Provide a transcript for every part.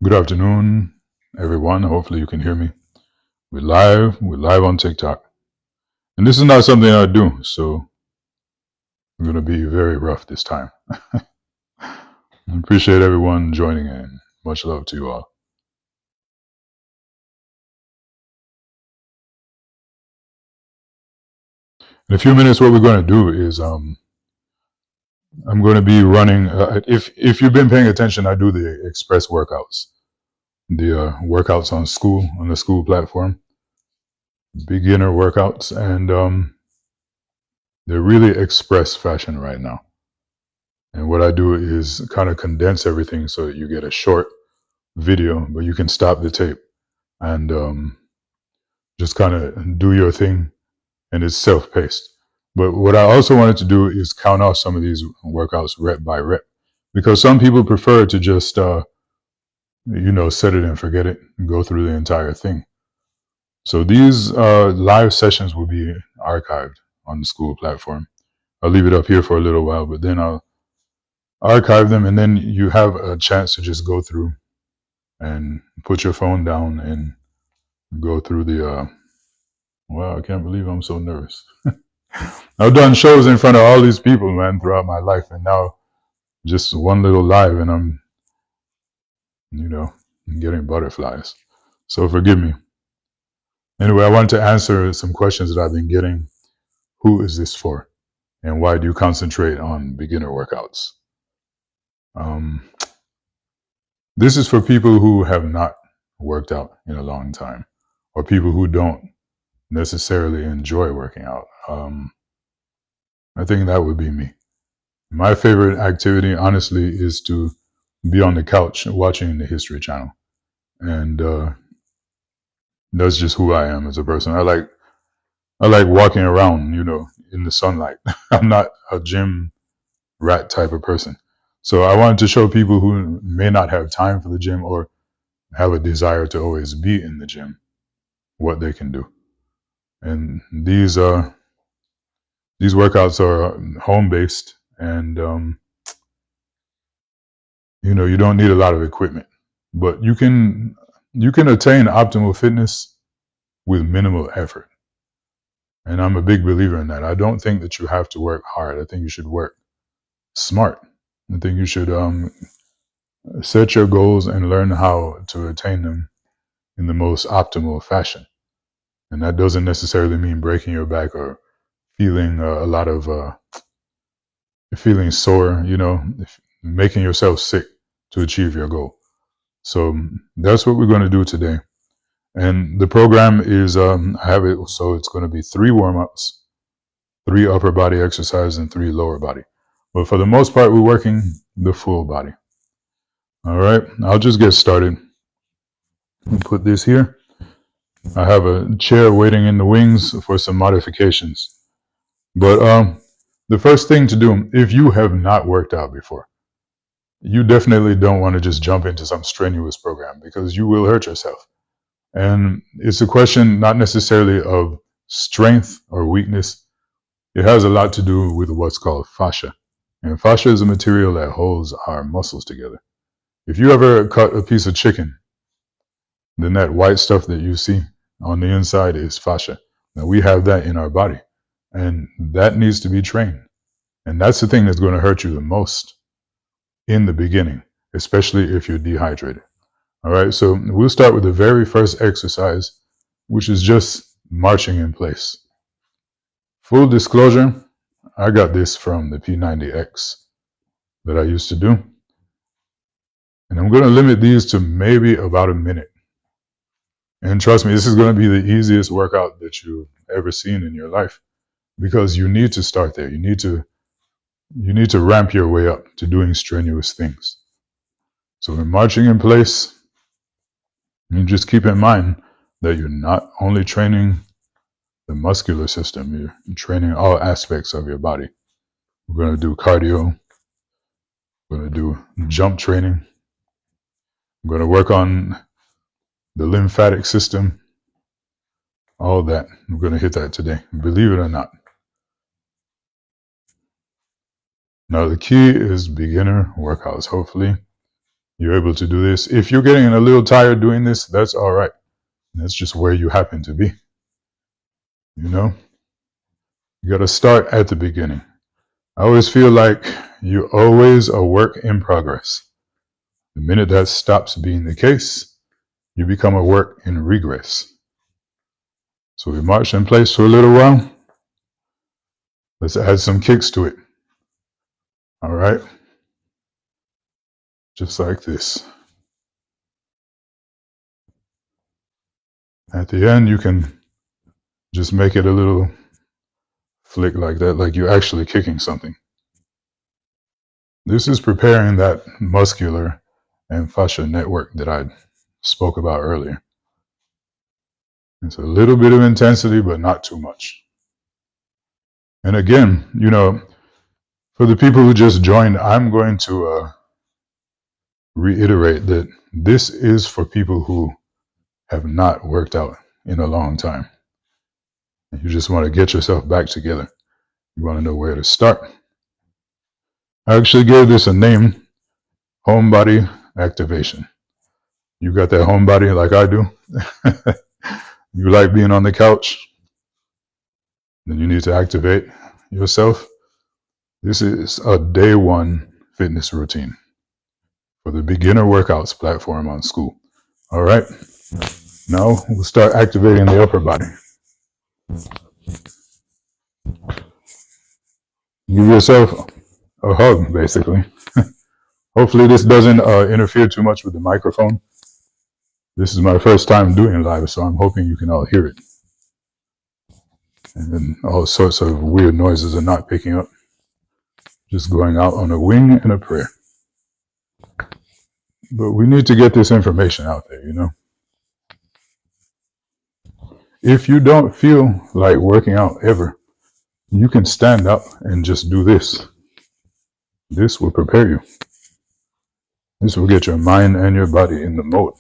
Good afternoon, everyone. Hopefully you can hear me. We're live on TikTok. And this is not something I do, so I'm going to be very rough this time. I appreciate everyone joining in. Much love to you all. In a few minutes, what we're going to do is I'm going to be running. If you've been paying attention, I do the express workouts, the workouts on the school platform, beginner workouts, and they're really express fashion right now. And what I do is kind of condense everything so that you get a short video, but you can stop the tape and just kind of do your thing, and it's self-paced. But what I also wanted to do is count off some of these workouts rep by rep, because some people prefer to just set it and forget it and go through the entire thing. So these live sessions will be archived on the school platform. I'll leave it up here for a little while, but then I'll archive them, and then you have a chance to just go through and put your phone down and go through the wow, I can't believe I'm so nervous. I've done shows in front of all these people, man, throughout my life, and now just one little live and I'm getting butterflies. So forgive me. Anyway, I wanted to answer some questions that I've been getting. Who is this for? And why do you concentrate on beginner workouts? This is for people who have not worked out in a long time, or people who don't necessarily enjoy working out. I think that would be me. My favorite activity, honestly, is to be on the couch watching the History Channel. And that's just who I am as a person. I like walking around, in the sunlight. I'm not a gym rat type of person. So I wanted to show people who may not have time for the gym or have a desire to always be in the gym what they can do. And these workouts are home based, and you don't need a lot of equipment, but you can attain optimal fitness with minimal effort. And I'm a big believer in that. I don't think that you have to work hard. I think you should work smart. I think you should set your goals and learn how to attain them in the most optimal fashion. And that doesn't necessarily mean breaking your back or feeling a lot of feeling sore, making yourself sick to achieve your goal. So that's what we're going to do today. And the program is, I have it, so it's going to be 3 warm-ups, 3 upper body exercises, and 3 lower body. But for the most part, we're working the full body. All right, I'll just get started. I'll put this here. I have a chair waiting in the wings for some modifications. But the first thing to do, if you have not worked out before, you definitely don't want to just jump into some strenuous program, because you will hurt yourself. And it's a question not necessarily of strength or weakness. It has a lot to do with what's called fascia. And fascia is a material that holds our muscles together. If you ever cut a piece of chicken, then that white stuff that you see on the inside is fascia. Now we have that in our body, and that needs to be trained. And that's the thing that's going to hurt you the most in the beginning, especially if you're dehydrated. All right, so we'll start with the very first exercise, which is just marching in place. Full disclosure, I got this from the P90X that I used to do. And I'm going to limit these to maybe about a minute. And trust me, this is going to be the easiest workout that you've ever seen in your life, because you need to start there. You need to ramp your way up to doing strenuous things. So when marching in place, you just keep in mind that you're not only training the muscular system, you're training all aspects of your body. We're going to do cardio. We're going to do jump training. We're going to work on the lymphatic system. All that. We're going to hit that today, believe it or not. Now the key is beginner workouts, hopefully. You're able to do this. If you're getting a little tired doing this, that's all right. That's just where you happen to be. You know, you got to start at the beginning. I always feel like you're always a work in progress. The minute that stops being the case, you become a work in regress. So we march in place for a little while. Let's add some kicks to it. All right. Just like this. At the end, you can just make it a little flick like that, like you're actually kicking something. This is preparing that muscular and fascia network that I spoke about earlier. It's a little bit of intensity, but not too much. And again, you know, for the people who just joined, I'm going to reiterate that this is for people who have not worked out in a long time. You just want to get yourself back together. You want to know where to start. I actually gave this a name, home body activation. You got that home body like I do? You like being on the couch? Then you need to activate yourself. This is a day one fitness routine for the beginner workouts platform on School. All right. Now we'll start activating the upper body. Give yourself a hug, basically. Hopefully this doesn't interfere too much with the microphone. This is my first time doing live, so I'm hoping you can all hear it. And then all sorts of weird noises are not picking up. Just going out on a wing and a prayer. But we need to get this information out there, you know. If you don't feel like working out ever, you can stand up and just do this. This will prepare you. This will get your mind and your body in the mode.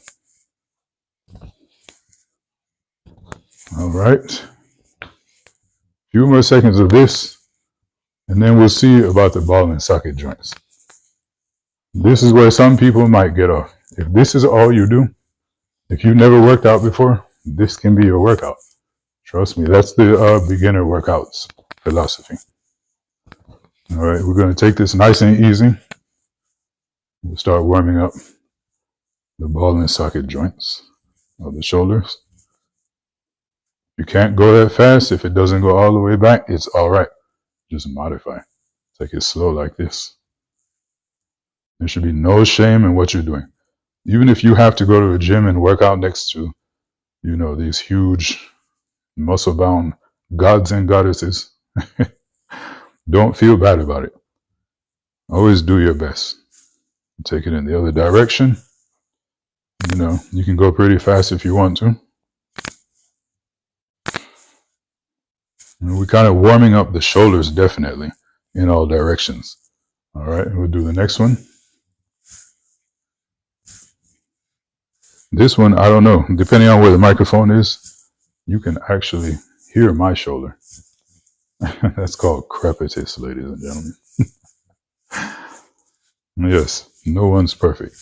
All right. A few more seconds of this, and then we'll see about the ball and socket joints. This is where some people might get off. If this is all you do, if you've never worked out before, this can be your workout. Trust me, that's the beginner workouts philosophy. All right, we're going to take this nice and easy. We'll start warming up the ball and socket joints of the shoulders. You can't go that fast. If it doesn't go all the way back, it's all right. Just modify. Take it slow like this. There should be no shame in what you're doing. Even if you have to go to a gym and work out next to, you know, these huge muscle-bound gods and goddesses, don't feel bad about it. Always do your best. Take it in the other direction. You know, you can go pretty fast if you want to. And we're kind of warming up the shoulders definitely in all directions. All right, we'll do the next one. This one, I don't know. Depending on where the microphone is, you can actually hear my shoulder. That's called crepitus, ladies and gentlemen. Yes, no one's perfect.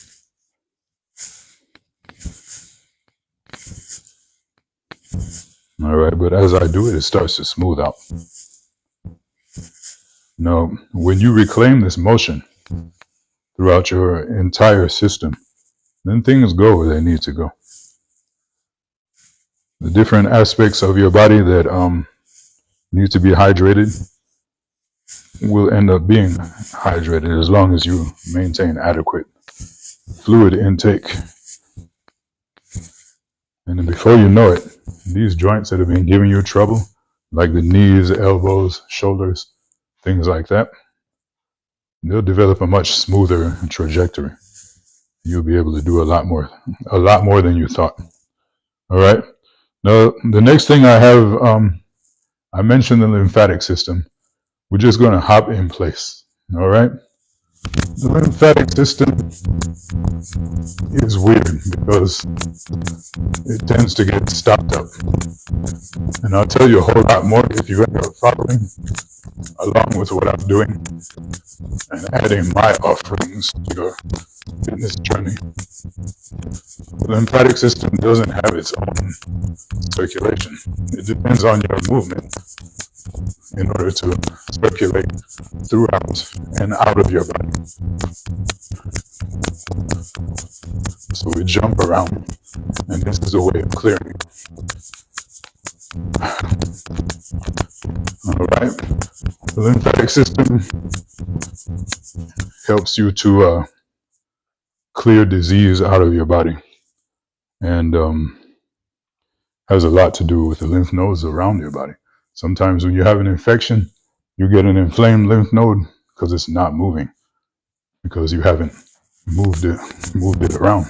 All right, but as I do it, it starts to smooth out. Now, when you reclaim this motion throughout your entire system, then things go where they need to go. The different aspects of your body that need to be hydrated will end up being hydrated as long as you maintain adequate fluid intake. And then before you know it, these joints that have been giving you trouble, like the knees, elbows, shoulders, things like that, they'll develop a much smoother trajectory. You'll be able to do a lot more than you thought. All right. Now, the next thing I have, I mentioned the lymphatic system. We're just going to hop in place. All right. The lymphatic system is weird because it tends to get stopped up. And I'll tell you a whole lot more if you end up following along with what I'm doing and adding my offerings to your fitness journey. The lymphatic system doesn't have its own circulation. It depends on your movement in order to circulate throughout and out of your body. So we jump around, and this is a way of clearing. All right. The lymphatic system helps you to clear disease out of your body, and has a lot to do with the lymph nodes around your body. Sometimes when you have an infection, you get an inflamed lymph node because it's not moving, because you haven't moved it around.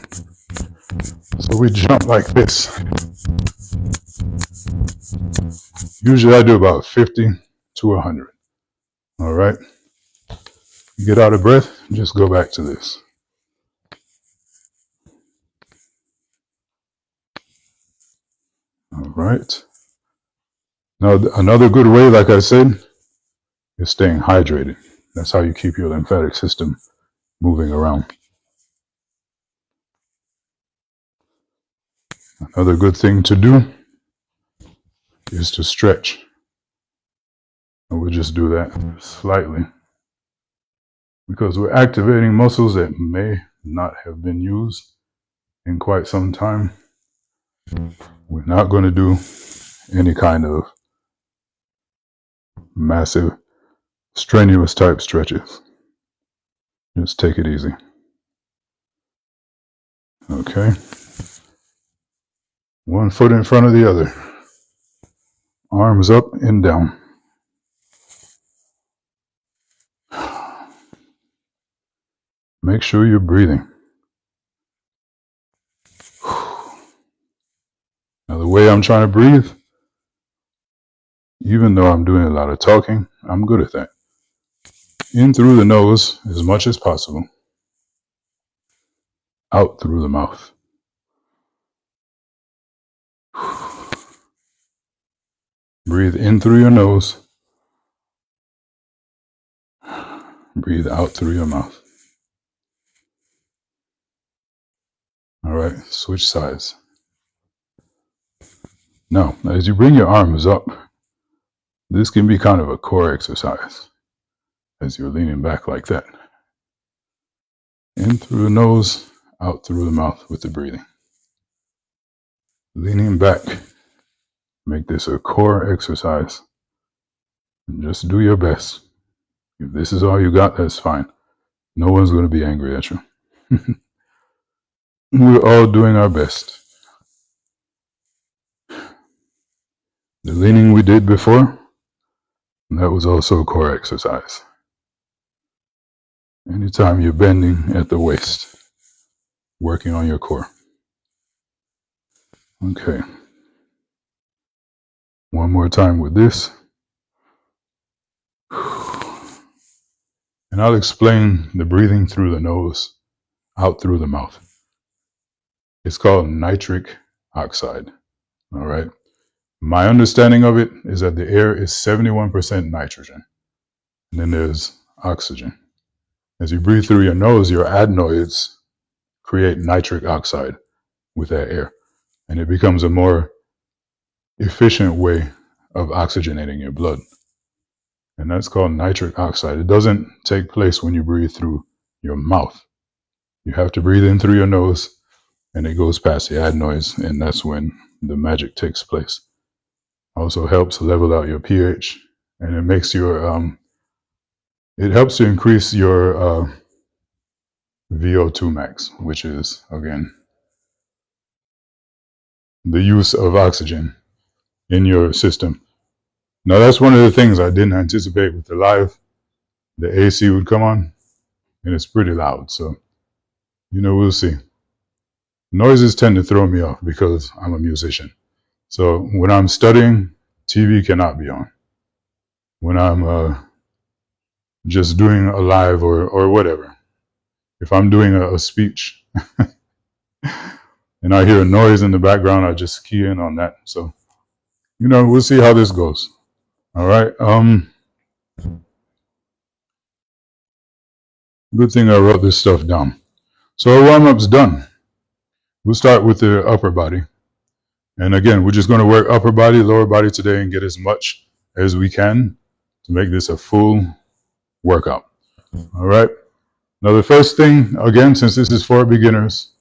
So we jump like this. Usually I do about 50 to 100. All right. You get out of breath, just go back to this. All right. Now, another good way, like I said, is staying hydrated. That's how you keep your lymphatic system moving around. Another good thing to do is to stretch. And we'll just do that slightly, because we're activating muscles that may not have been used in quite some time. We're not going to do any kind of massive, strenuous type stretches. Just take it easy. Okay. One foot in front of the other. Arms up and down. Make sure you're breathing. Now, the way I'm trying to breathe, even though I'm doing a lot of talking, I'm good at that. In through the nose as much as possible. Out through the mouth. Breathe in through your nose. Breathe out through your mouth. All right, switch sides. Now, as you bring your arms up, this can be kind of a core exercise as you're leaning back like that. In through the nose, out through the mouth with the breathing. Leaning back. Make this a core exercise. And just do your best. If this is all you got, that's fine. No one's going to be angry at you. We're all doing our best. The leaning we did before, that was also a core exercise. Anytime you're bending at the waist, working on your core. Okay. One more time with this. And I'll explain the breathing through the nose, out through the mouth. It's called nitric oxide. All right. My understanding of it is that the air is 71% nitrogen. And then there's oxygen. As you breathe through your nose, your adenoids create nitric oxide with that air. And it becomes a more efficient way of oxygenating your blood. And that's called nitric oxide. It doesn't take place when you breathe through your mouth. You have to breathe in through your nose, and it goes past the adenoids, and that's when the magic takes place. Also helps level out your pH, and it makes your it helps to increase your VO2 max, which is, again, the use of oxygen in your system. Now, that's one of the things I didn't anticipate with the live. The AC would come on, and it's pretty loud, so, we'll see. Noises tend to throw me off because I'm a musician. So when I'm studying, TV cannot be on. When I'm just doing a live or whatever, if I'm doing a speech and I hear a noise in the background, I just key in on that. So, we'll see how this goes. All right. Good thing I wrote this stuff down. So our warm-up's done. We'll start with the upper body. And again, we're just going to work upper body, lower body today and get as much as we can to make this a full workout. All right. Now, the first thing, again, since this is for beginners,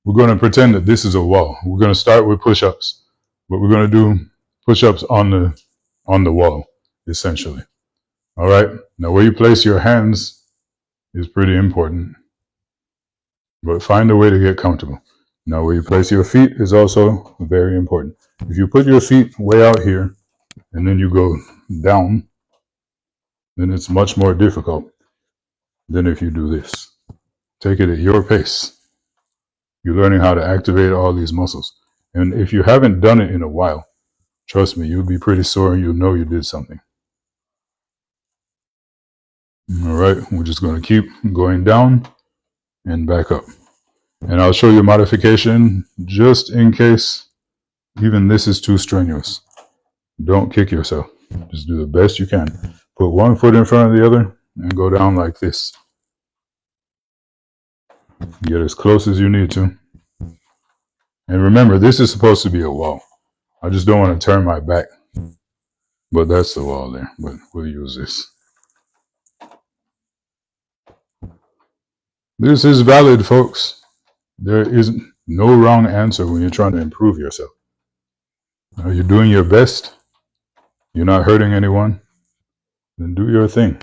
we're going to pretend that this is a wall. We're going to start with push-ups, but we're going to do push-ups on the wall, essentially. All right. Now, where you place your hands is pretty important, but find a way to get comfortable. Now, where you place your feet is also very important. If you put your feet way out here and then you go down, then it's much more difficult than if you do this. Take it at your pace. You're learning how to activate all these muscles. And if you haven't done it in a while, trust me, you'll be pretty sore and you'll know you did something. All right, we're just going to keep going down and back up. And I'll show you a modification just in case even this is too strenuous. Don't kick yourself. Just do the best you can. Put one foot in front of the other and go down like this. Get as close as you need to. And remember, this is supposed to be a wall. I just don't want to turn my back. But that's the wall there. But we'll use this. This is valid, folks. There is no wrong answer when you're trying to improve yourself. You're doing your best. You're not hurting anyone. Then do your thing,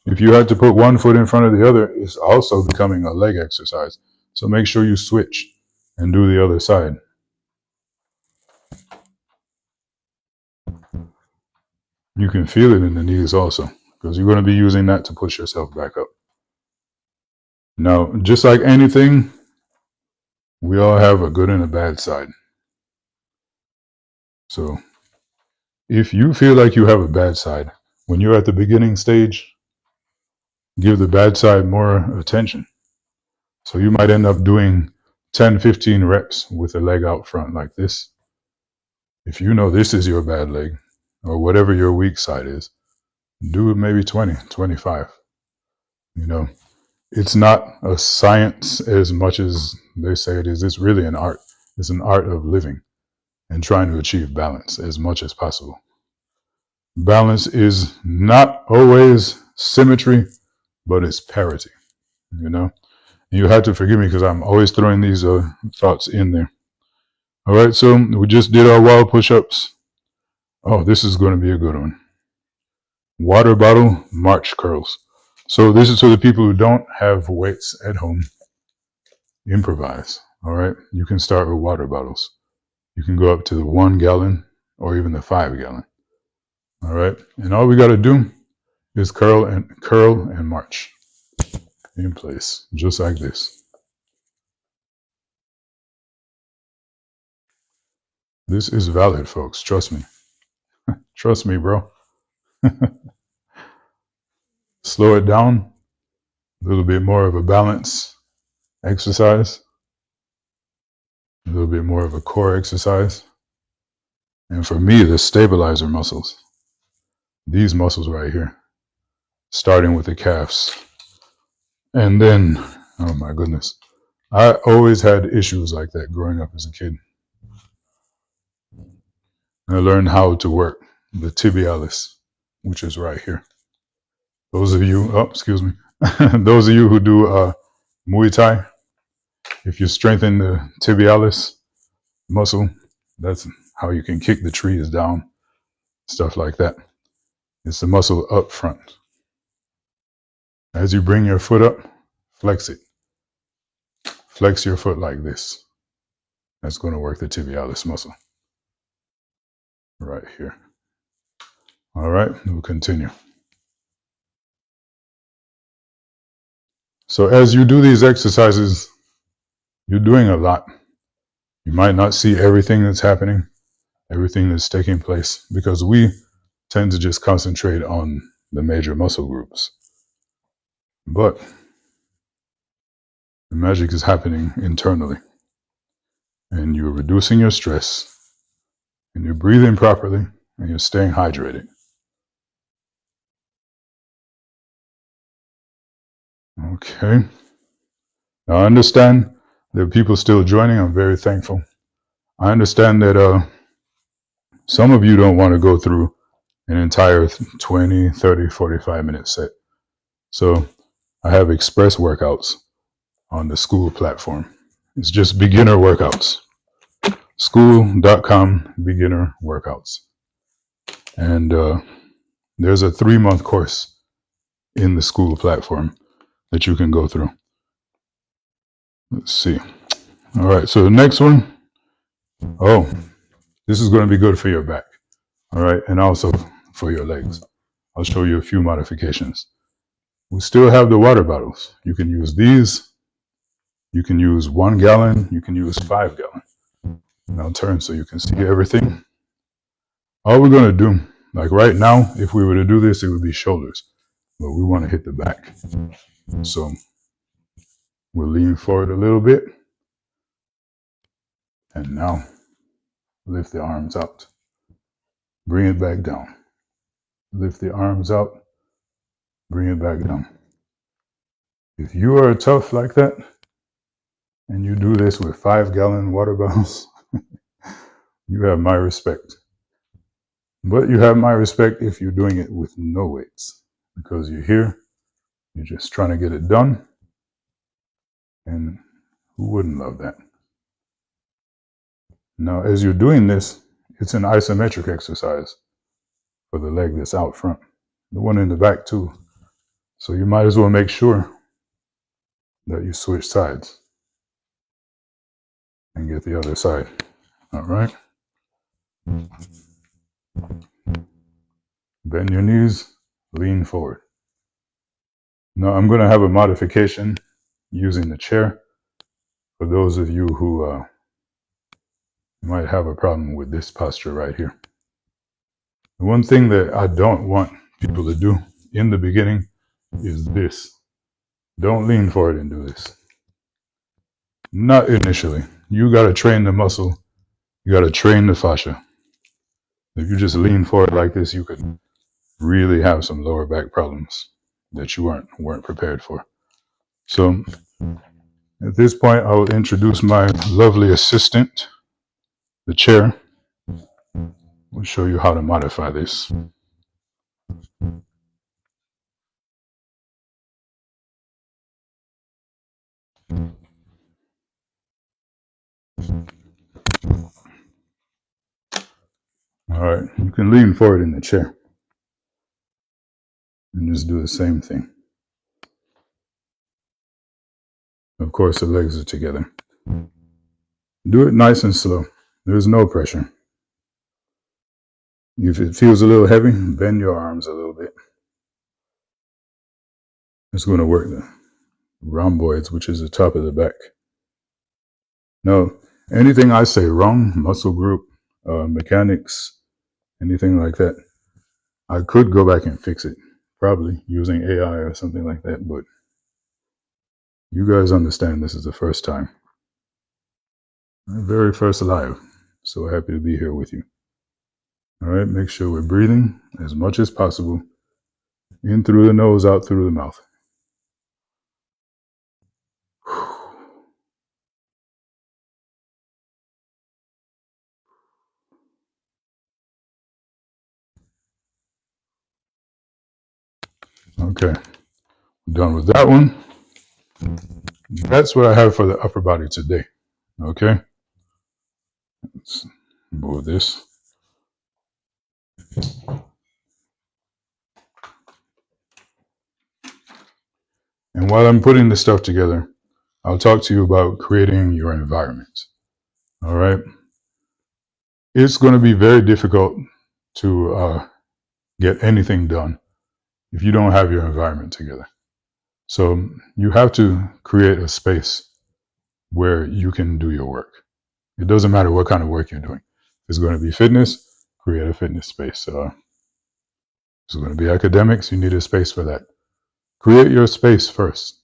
If you had to put one foot in front of the other, it's also becoming a leg exercise. So make sure you switch and do the other side. You can feel it in the knees also, because you're going to be using that to push yourself back up. Now, just like anything, we all have a good and a bad side. So if you feel like you have a bad side, when you're at the beginning stage, give the bad side more attention. So you might end up doing 10, 15 reps with a leg out front like this. If you know this is your bad leg, or whatever your weak side is, do maybe 20, 25. It's not a science as much as they say it is. It's really an art. It's an art of living and trying to achieve balance as much as possible. Balance is not always symmetry, but it's parity, You have to forgive me because I'm always throwing these thoughts in there. All right, so we just did our wall push-ups. Oh, this is going to be a good one. Water bottle march curls. So this is for the people who don't have weights at home. Improvise, all right? You can start with water bottles. You can go up to the 1 gallon or even the 5 gallon, all right? And all we got to do is curl and march in place, just like this. This is valid, folks. Trust me. Trust me, bro. Slow it down. A little bit more of a balance exercise. A little bit more of a core exercise. And for me, the stabilizer muscles. These muscles right here. Starting with the calves. And then, oh my goodness. I always had issues like that growing up as a kid. And I learned how to work the tibialis, which is right here. Those of you, those of you who do Muay Thai, if you strengthen the tibialis muscle, that's how you can kick the trees down, stuff like that. It's the muscle up front. As you bring your foot up, flex it. Flex your foot like this. That's going to work the tibialis muscle. Right here. All right, we'll continue. So as you do these exercises, you're doing a lot. You might not see everything that's happening, everything that's taking place, because we tend to just concentrate on the major muscle groups. But The magic is happening internally. And you're reducing your stress, and you're breathing properly, and you're staying hydrated. Okay. Now I understand there are people still joining. I'm very thankful. I understand that some of you don't want to go through an entire 20, 30, 45-minute set. So I have express workouts on the School platform. It's just beginner workouts. School.com beginner workouts. And there's a 3-month course in the School platform that you can go through. Let's see. All right, so the next one. Oh, this is going to be good for your back. All right, and also for your legs. I'll show you a few modifications. We still have the water bottles. You can use these. You can use 1 gallon. You can use 5 gallon. And I'll turn so you can see everything. All we're going to do, like right now, if we were to do this, it would be shoulders. But we want to hit the back. So we'll lean forward a little bit. And now lift the arms out. Bring it back down. Lift the arms out. Bring it back down. If you are tough like that, and you do this with 5 gallon water bottles, you have my respect. But you have my respect if you're doing it with no weights, because you're here, you're just trying to get it done. And who wouldn't love that? Now, as you're doing this, it's an isometric exercise for the leg that's out front, the one in the back too. So you might as well make sure that you switch sides and get the other side. All right. Bend your knees, lean forward. Now I'm going to have a modification using the chair for those of you who might have a problem with this posture right here. The one thing that I don't want people to do in the beginning is this. Don't lean forward and do this. Not initially. You got to train the muscle. You got to train the fascia. If you just lean forward like this, you could really have some lower back problems that you weren't prepared for. So at this point, I will introduce my lovely assistant, the chair. We'll show you how to modify this. All right, you can lean forward in the chair and just do the same thing. Of course, the legs are together. Do it nice and slow. There's no pressure. If it feels a little heavy, bend your arms a little bit. It's going to work the rhomboids, which is the top of the back. Now, anything I say wrong, muscle group, mechanics, anything like that, I could go back and fix it, probably using AI or something like that, but you guys understand this is the first time. My very first live. So happy to be here with you. All right, make sure we're breathing as much as possible. In through the nose, out through the mouth. Okay, done with that one. That's what I have for the upper body today. Okay, let's move this. And while I'm putting this stuff together, I'll talk to you about creating your environment. All right. It's going to be very difficult to get anything done if you don't have your environment together. So you have to create a space where you can do your work. It doesn't matter what kind of work you're doing. If it's going to be fitness, create a fitness space. If it's going to be academics, you need a space for that. Create your space first.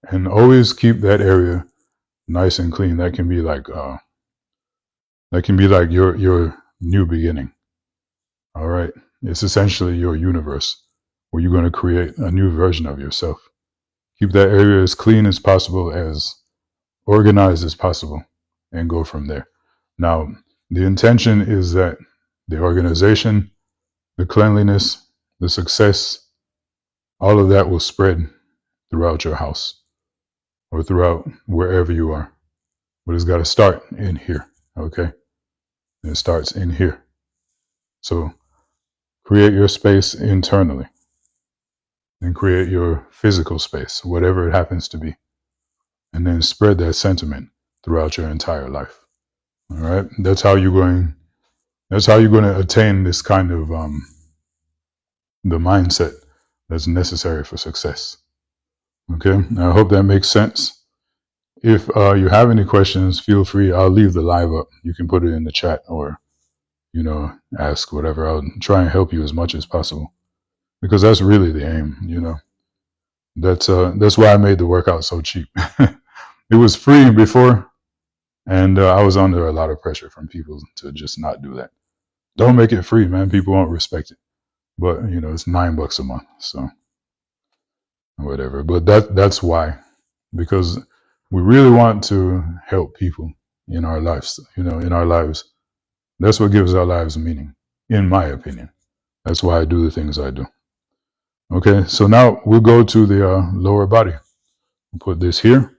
And always keep that area nice and clean. That can be like your new beginning. All right. It's essentially your universe where you're going to create a new version of yourself. Keep that area as clean as possible, as organized as possible, and go from there. Now, the intention is that the organization, the cleanliness, the success, all of that will spread throughout your house or throughout wherever you are. But it's got to start in here. Okay. It starts in here. So create your space internally and create your physical space, whatever it happens to be. And then spread that sentiment throughout your entire life. All right. That's how you're going to attain this kind of the mindset that's necessary for success. Okay. I hope that makes sense. If you have any questions, feel free. I'll leave the live up. You can put it in the chat or, ask whatever. I'll try and help you as much as possible because that's really the aim. That's why I made the workout so cheap. It was free before, and I was under a lot of pressure from people to just not do that. Don't make it free, man. People won't respect it. But it's $9 a month, so whatever. But that's why, because we really want to help people in our lives. In our lives, that's what gives our lives meaning, in my opinion. That's why I do the things I do. Okay, so now we'll go to the lower body. We'll put this here.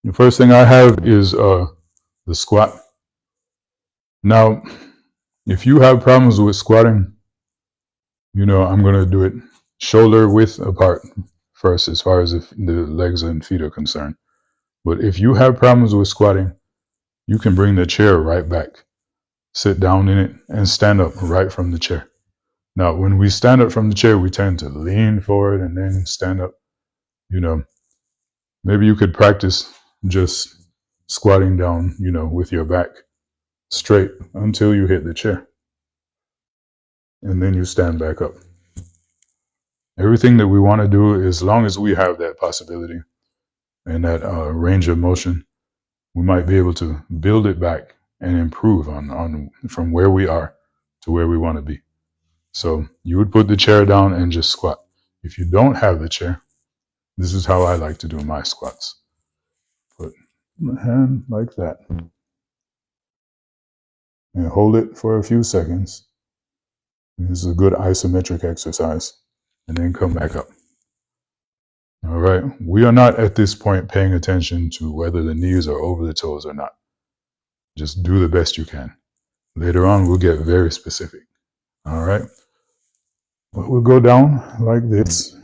The first thing I have is the squat. Now, if you have problems with squatting, I'm going to do it shoulder width apart first, as far as if the legs and feet are concerned. But if you have problems with squatting, you can bring the chair right back, sit down in it, and stand up right from the chair. Now, when we stand up from the chair, we tend to lean forward and then stand up. Maybe you could practice just squatting down, with your back straight until you hit the chair. And then you stand back up. Everything that we want to do, as long as we have that possibility and that range of motion, we might be able to build it back and improve on from where we are to where we want to be. So you would put the chair down and just squat. If you don't have the chair, this is how I like to do my squats. Put my hand like that and hold it for a few seconds. This is a good isometric exercise. And then come back up. All right. We are not at this point paying attention to whether the knees are over the toes or not. Just do the best you can. Later on, we'll get very specific. All right. But we'll go down like this.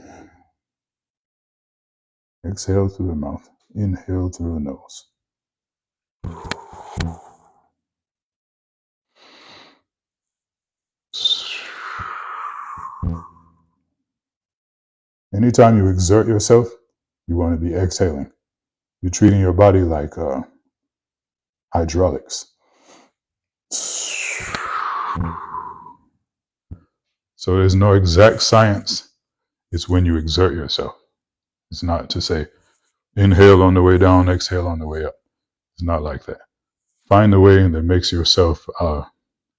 Exhale through the mouth. Inhale through the nose. Anytime you exert yourself, you want to be exhaling. You're treating your body like hydraulics. So there's no exact science. It's when you exert yourself. It's not to say inhale on the way down, exhale on the way up. It's not like that. Find a way that makes yourself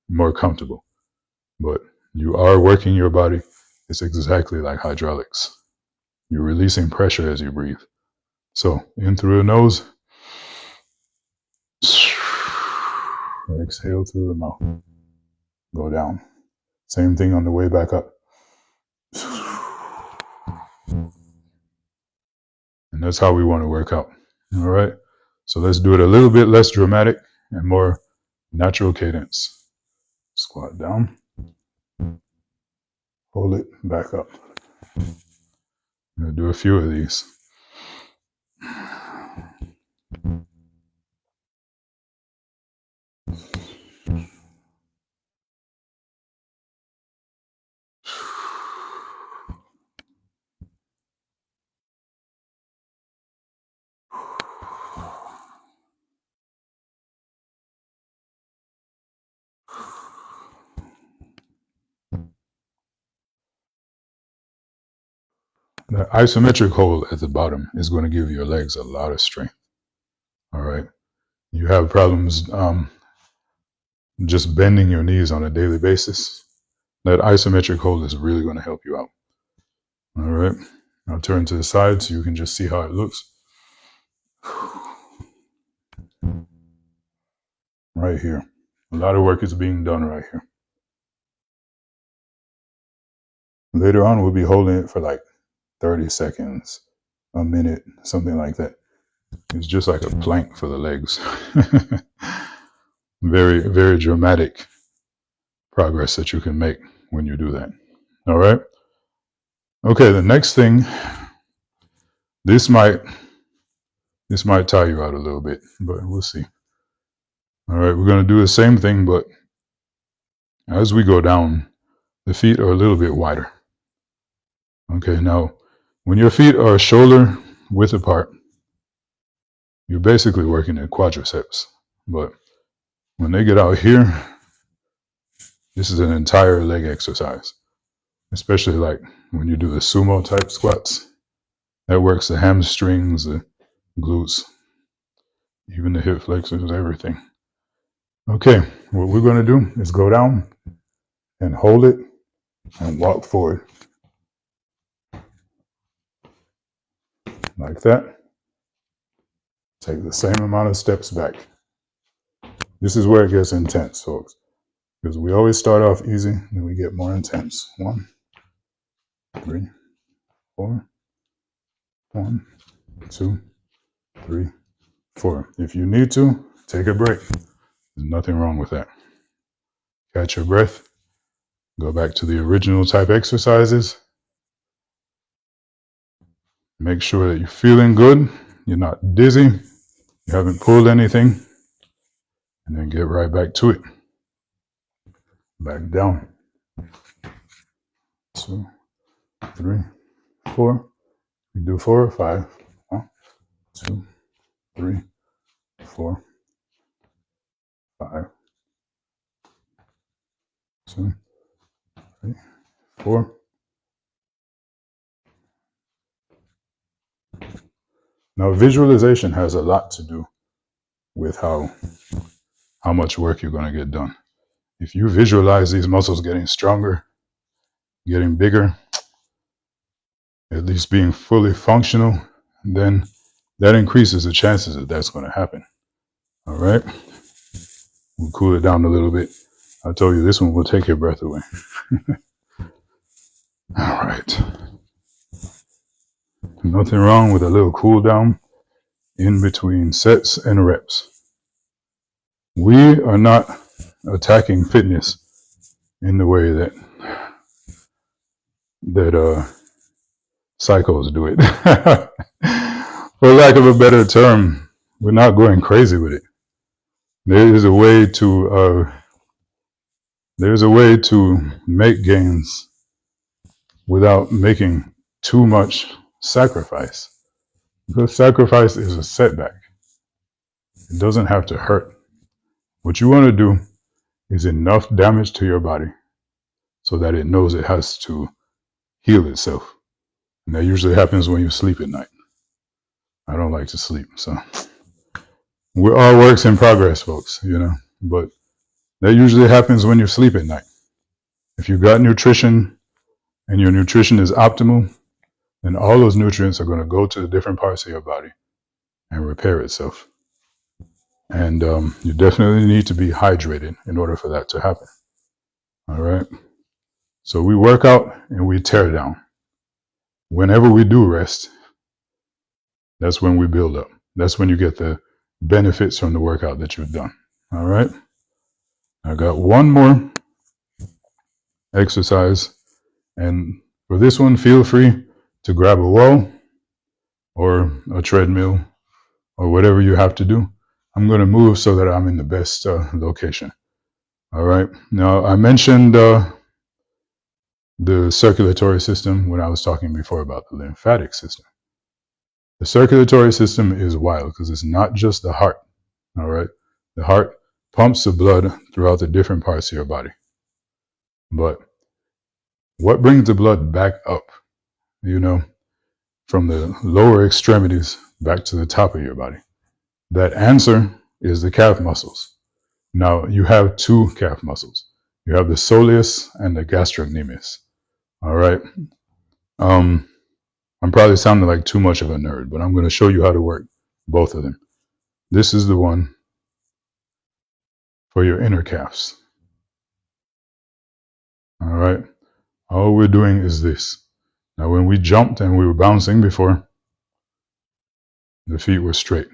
more comfortable. But you are working your body. It's exactly like hydraulics. You're releasing pressure as you breathe. So in through the nose. Exhale through the mouth. Go down. Same thing on the way back up. And that's how we want to work out. All right. So let's do it a little bit less dramatic and more natural cadence. Squat down. Hold it back up. I'm going to do a few of these. The isometric hold at the bottom is going to give your legs a lot of strength. All right. You have problems just bending your knees on a daily basis. That isometric hold is really going to help you out. All right. I'll turn to the side so you can just see how it looks. Right here. A lot of work is being done right here. Later on, we'll be holding it for like 30 seconds, a minute, something like that. It's just like a plank for the legs. Very, very dramatic progress that you can make when you do that. All right. Okay, the next thing, this might tire you out a little bit, but we'll see. All right, we're going to do the same thing, but as we go down, the feet are a little bit wider. Okay, now when your feet are shoulder width apart, you're basically working at quadriceps. But when they get out here, this is an entire leg exercise, especially like when you do the sumo type squats. That works the hamstrings, the glutes, even the hip flexors, everything. Okay, what we're going to do is go down and hold it and walk forward. Like that. Take the same amount of steps back. This is where it gets intense, folks, because we always start off easy, then we get more intense. 1, 3, 4. 1, 2, 3, 4. If you need to, take a break. There's nothing wrong with that. Catch your breath. Go back to the original type exercises. Make sure that you're feeling good. You're not dizzy. You haven't pulled anything. And then get right back to it. Back down. 2, 3, 4. We do 4 or 5. 1, 2, 3, 4, 5. 2, 3, 4. Now, visualization has a lot to do with how much work you're going to get done. If you visualize these muscles getting stronger, getting bigger, at least being fully functional, then that increases the chances that that's going to happen. All right? We'll cool it down a little bit. I told you this one will take your breath away. All right. Nothing wrong with a little cool down in between sets and reps. We are not attacking fitness in the way that psychos do it. For lack of a better term, we're not going crazy with it. There is a way to make gains without making too much sacrifice. Because sacrifice is a setback. It doesn't have to hurt. What you want to do is enough damage to your body so that it knows it has to heal itself. And that usually happens when you sleep at night. I don't like to sleep, so we're all works in progress, folks, but that usually happens when you sleep at night. If you've got nutrition and your nutrition is optimal, then all those nutrients are going to go to the different parts of your body and repair itself. And you definitely need to be hydrated in order for that to happen. All right. So we work out and we tear down. Whenever we do rest, that's when we build up. That's when you get the benefits from the workout that you've done. All right. I got one more exercise. And for this one, feel free to grab a wall or a treadmill or whatever you have to do. I'm going to move so that I'm in the best location. All right. Now, I mentioned the circulatory system when I was talking before about the lymphatic system. The circulatory system is wild because it's not just the heart. All right. The heart pumps the blood throughout the different parts of your body. But what brings the blood back up? from the lower extremities back to the top of your body. That answer is the calf muscles. Now, you have two calf muscles. You have the soleus and the gastrocnemius. All right. I'm probably sounding like too much of a nerd, but I'm going to show you how to work both of them. This is the one for your inner calves. All right. All we're doing is this. Now, when we jumped and we were bouncing before, the feet were straight.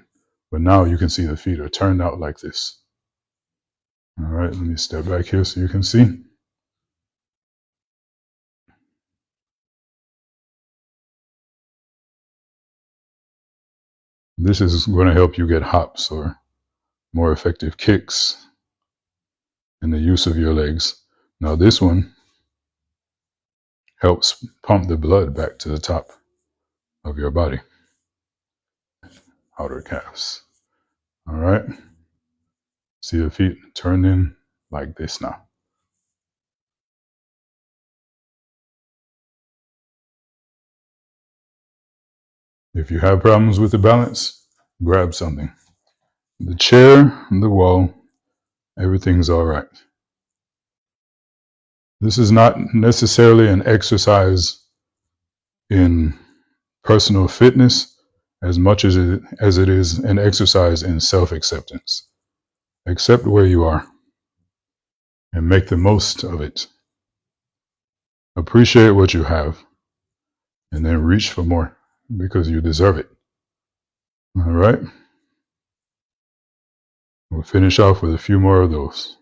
But now you can see the feet are turned out like this. All right. Let me step back here so you can see. This is going to help you get hops or more effective kicks in the use of your legs. Now, this one helps pump the blood back to the top of your body. Outer calves. All right. See the feet turned in like this now. If you have problems with the balance, grab something. The chair, the wall, everything's all right. This is not necessarily an exercise in personal fitness as much as it is an exercise in self-acceptance. Accept where you are and make the most of it. Appreciate what you have and then reach for more because you deserve it. All right. We'll finish off with a few more of those.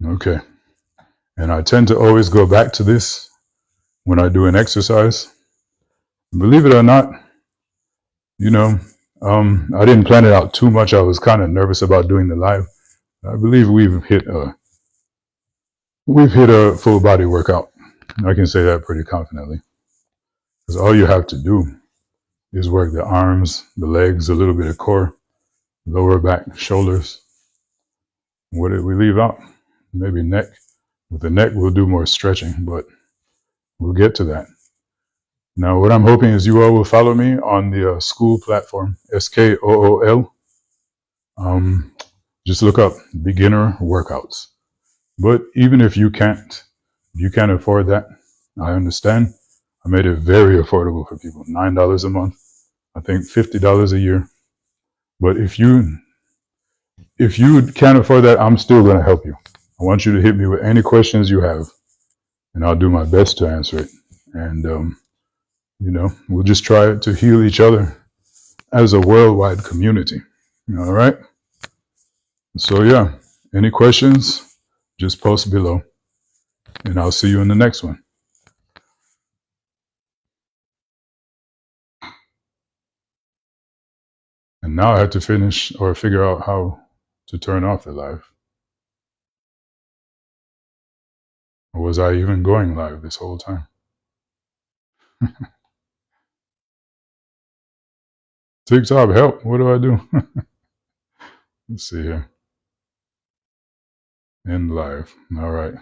Okay. And I tend to always go back to this when I do an exercise. Believe it or not, I didn't plan it out too much. I was kind of nervous about doing the live. I believe we've hit a full body workout. I can say that pretty confidently. Because all you have to do is work the arms, the legs, a little bit of core, lower back, shoulders. What did we leave out? Maybe neck. With the neck, we'll do more stretching, but we'll get to that. Now, what I'm hoping is you all will follow me on the school platform, SKOOL. Just look up beginner workouts. But even if you can't afford that, I understand. I made it very affordable for people. $9 a month. I think $50 a year. But if you can't afford that, I'm still going to help you. I want you to hit me with any questions you have, and I'll do my best to answer it. And, we'll just try to heal each other as a worldwide community. All right? So, yeah, any questions, just post below, and I'll see you in the next one. And now I have to figure out how to turn off the live. Or was I even going live this whole time? TikTok, help. What do I do? Let's see here. End live. All right.